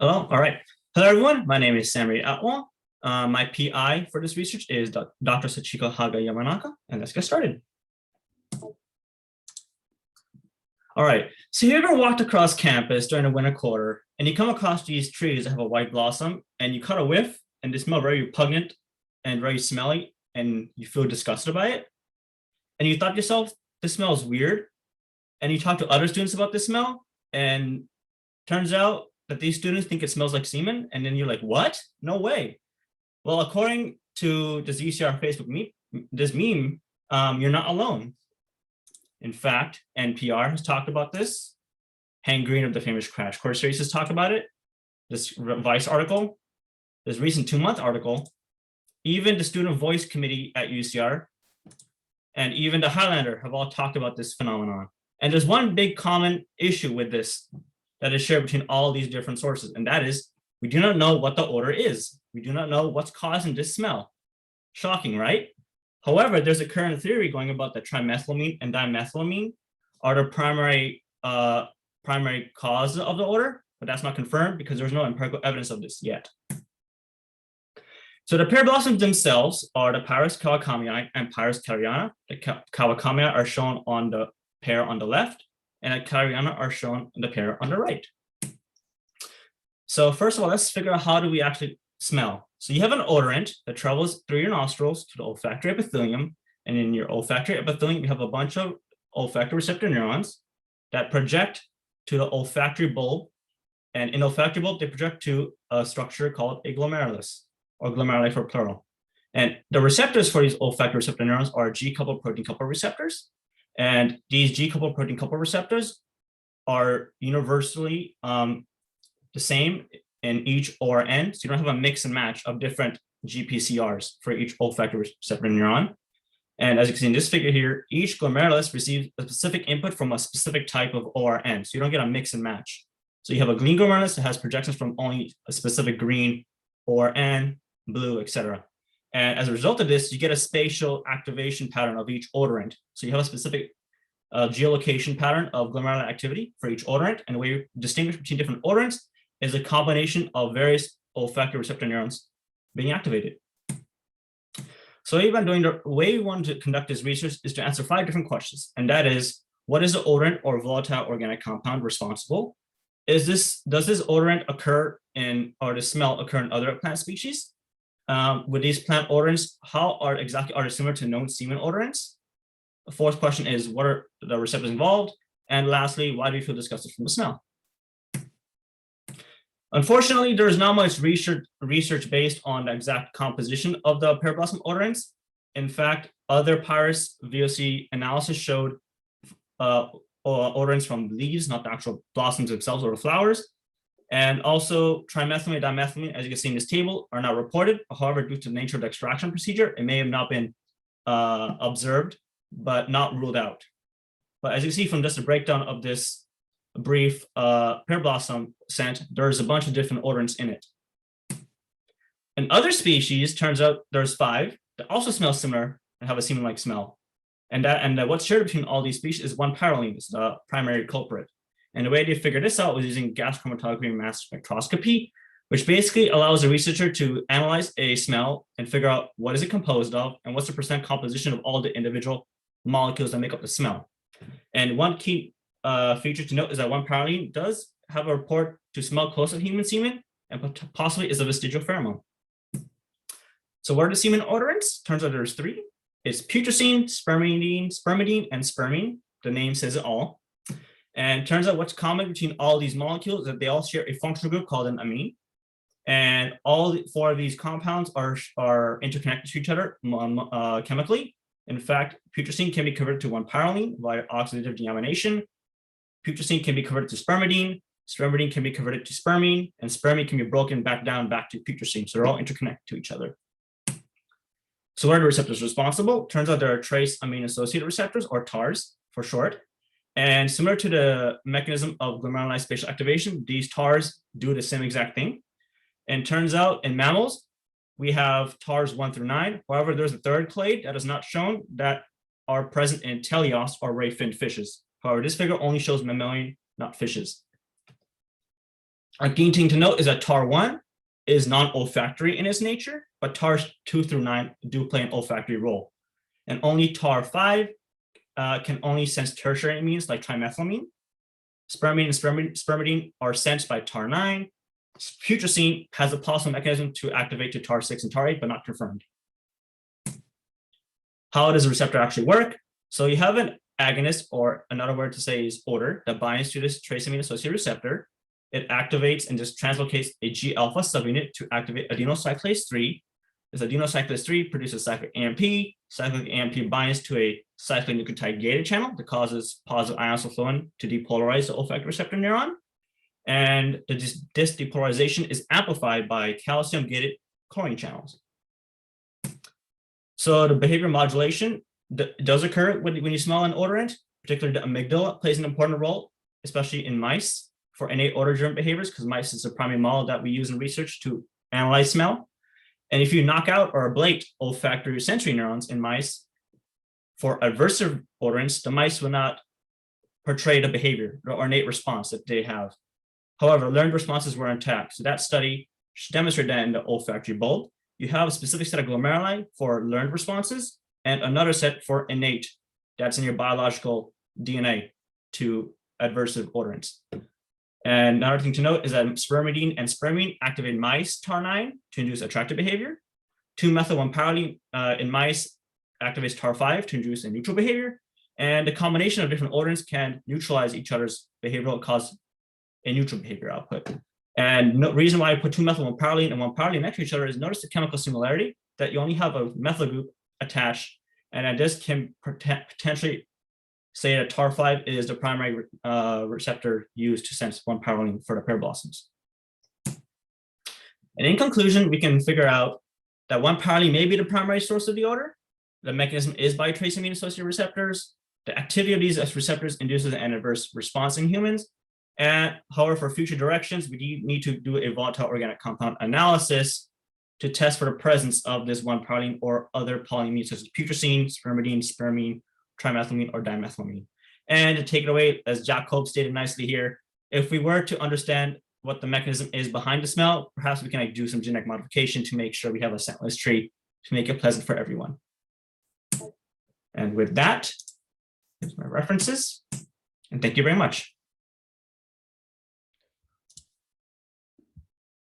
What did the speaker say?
Hello. All right. Hello, everyone. My name is Samreet Atwal. My PI for this research is Dr. Sachiko Haga Yamanaka, and let's get started. All right. So you ever walked across campus during the winter quarter, and you come across these trees that have a white blossom, and you cut a whiff, and they smell very repugnant and very smelly, and you feel disgusted by it, and you thought to yourself, this smells weird, and you talk to other students about this smell, and turns out that these students think it smells like semen, and then you're like, what? No way. Well, according to this UCR Facebook meme, you're not alone. In fact, NPR has talked about this. Hank Green of the famous Crash Course series has talked about it. This Vice article, this recent 2-month article, even the Student Voice Committee at UCR, and even the Highlander have all talked about this phenomenon. And there's one big common issue with this that is shared between all these different sources, and that is we do not know what the odor is. We do not know what's causing this smell. Shocking, right? However, there's a current theory going about that trimethylamine and dimethylamine are the primary cause of the odor, but that's not confirmed because there's no empirical evidence of this yet. So the pear blossoms themselves are the Pyrus kawakamii and Pyrus cariana. The kawakamii are shown on the pear on the left, and the cariana are shown in the pear on the right. So first of all, let's figure out how do we actually smell. So you have an odorant that travels through your nostrils to the olfactory epithelium, and in your olfactory epithelium, you have a bunch of olfactory receptor neurons that project to the olfactory bulb, and in the olfactory bulb, they project to a structure called a glomerulus, or glomeruli for plural. And the receptors for these olfactory receptor neurons are G-coupled protein-coupled receptors. And these G-coupled protein-coupled receptors are universally the same in each ORN. So you don't have a mix and match of different GPCRs for each olfactory receptor neuron. And as you can see in this figure here, each glomerulus receives a specific input from a specific type of ORN. So you don't get a mix and match. So you have a green glomerulus that has projections from only a specific green, ORN, blue, etc. And as a result of this, you get a spatial activation pattern of each odorant. So you have a specific geolocation pattern of glomerular activity for each odorant. And the way you distinguish between different odorants is a combination of various olfactory receptor neurons being activated. So the way we want to conduct this research is to answer 5 different questions. And that is, what is the odorant or volatile organic compound responsible? Does this odorant occur or the smell occur in other plant species? With these plant odorants, how are they similar to known semen odorants? The 4th question is, what are the receptors involved? And lastly, why do you feel disgusted from the smell? Unfortunately, there is not much research based on the exact composition of the pear blossom odorants. In fact, other Pyrus VOC analysis showed odorants from leaves, not the actual blossoms themselves or the flowers. And also trimethylamine, dimethylamine, as you can see in this table, are not reported. However, due to the nature of the extraction procedure, it may have not been observed, but not ruled out. But as you see from just a breakdown of this brief pear blossom scent, there's a bunch of different odorants in it. In other species, turns out there's 5 that also smell similar and have a semen-like smell. And what's shared between all these species is one pyrroline, is the primary culprit. And the way they figured this out was using gas chromatography and mass spectroscopy, which basically allows a researcher to analyze a smell and figure out what is it composed of and what's the percent composition of all the individual molecules that make up the smell. And one key feature to note is that one pyrroline does have a report to smell close to human semen and possibly is a vestigial pheromone. So what are the semen odorants? Turns out there's 3. It's putrescine, spermidine, and spermine. The name says it all. And turns out what's common between all these molecules is that they all share a functional group called an amine. And all 4 of these compounds are interconnected to each other chemically. In fact, putrescine can be converted to one pyrroline via oxidative deamination. Putrescine can be converted to spermidine. Spermidine can be converted to spermine, and spermine can be broken back to putrescine. So they're all interconnected to each other. So what are the receptors responsible? Turns out there are trace amine associated receptors, or TARs for short. And similar to the mechanism of glomeruli spatial activation, these TARs do the same exact thing. And turns out in mammals, we have TARs 1 through 9. However, there's a 3rd clade that is not shown that are present in teleost or ray-finned fishes. However, this figure only shows mammalian, not fishes. A key thing to note is that TAR1 is non-olfactory in its nature, but TARs 2 through 9 do play an olfactory role. And only TAR5 can only sense tertiary amines like trimethylamine. Spermidine and spermidine are sensed by TAR9. Putrescine has a possible mechanism to activate to TAR6 and TAR8, but not confirmed. How does the receptor actually work? So you have an agonist, or another word to say is odor, that binds to this trace amine associated receptor. It activates and just translocates a G alpha subunit to activate adenocyclase 3. This adenocyclase 3 produces cyclic AMP. Cyclic AMP binds to a cyclic nucleotide gated channel that causes positive ions to flow in to depolarize the olfactory receptor neuron. And this depolarization is amplified by calcium gated chlorine channels. So the behavior modulation does occur when you smell an odorant, particularly the amygdala plays an important role, especially in mice for innate odor-driven behaviors, because mice is the primary model that we use in research to analyze smell. And if you knock out or ablate olfactory sensory neurons in mice for aversive odorants, the mice will not portray the behavior or innate response that they have. However, learned responses were intact. So that study demonstrated that in the olfactory bulb, you have a specific set of glomeruli for learned responses and another set for innate that's in your biological DNA to aversive odorants. And another thing to note is that spermidine and spermine activate mice TAR9 to induce attractive behavior. 2-methyl-1-paroline in mice activates TAR5 to induce a neutral behavior. And the combination of different odorants can neutralize each other's behavioral cause a neutral behavior output. And the reason why I put 2-methyl-1-paroline and 1-paroline next to each other is notice the chemical similarity that you only have a methyl group attached, and that this can potentially say that TAR5 is the primary receptor used to sense 1-paroline for the pear blossoms. And in conclusion, we can figure out that 1-paroline may be the primary source of the odor. The mechanism is by trace amine associated receptors. The activity of these receptors induces an adverse response in humans. And however, for future directions, we need to do a volatile organic compound analysis to test for the presence of this 1-paroline or other polyamines such as putrescine, spermidine, spermine, trimethylamine, or dimethylamine. And to take it away, as Jacob stated nicely here, if we were to understand what the mechanism is behind the smell, perhaps we can do some genetic modification to make sure we have a scentless tree to make it pleasant for everyone. And with that, here's my references, and thank you very much.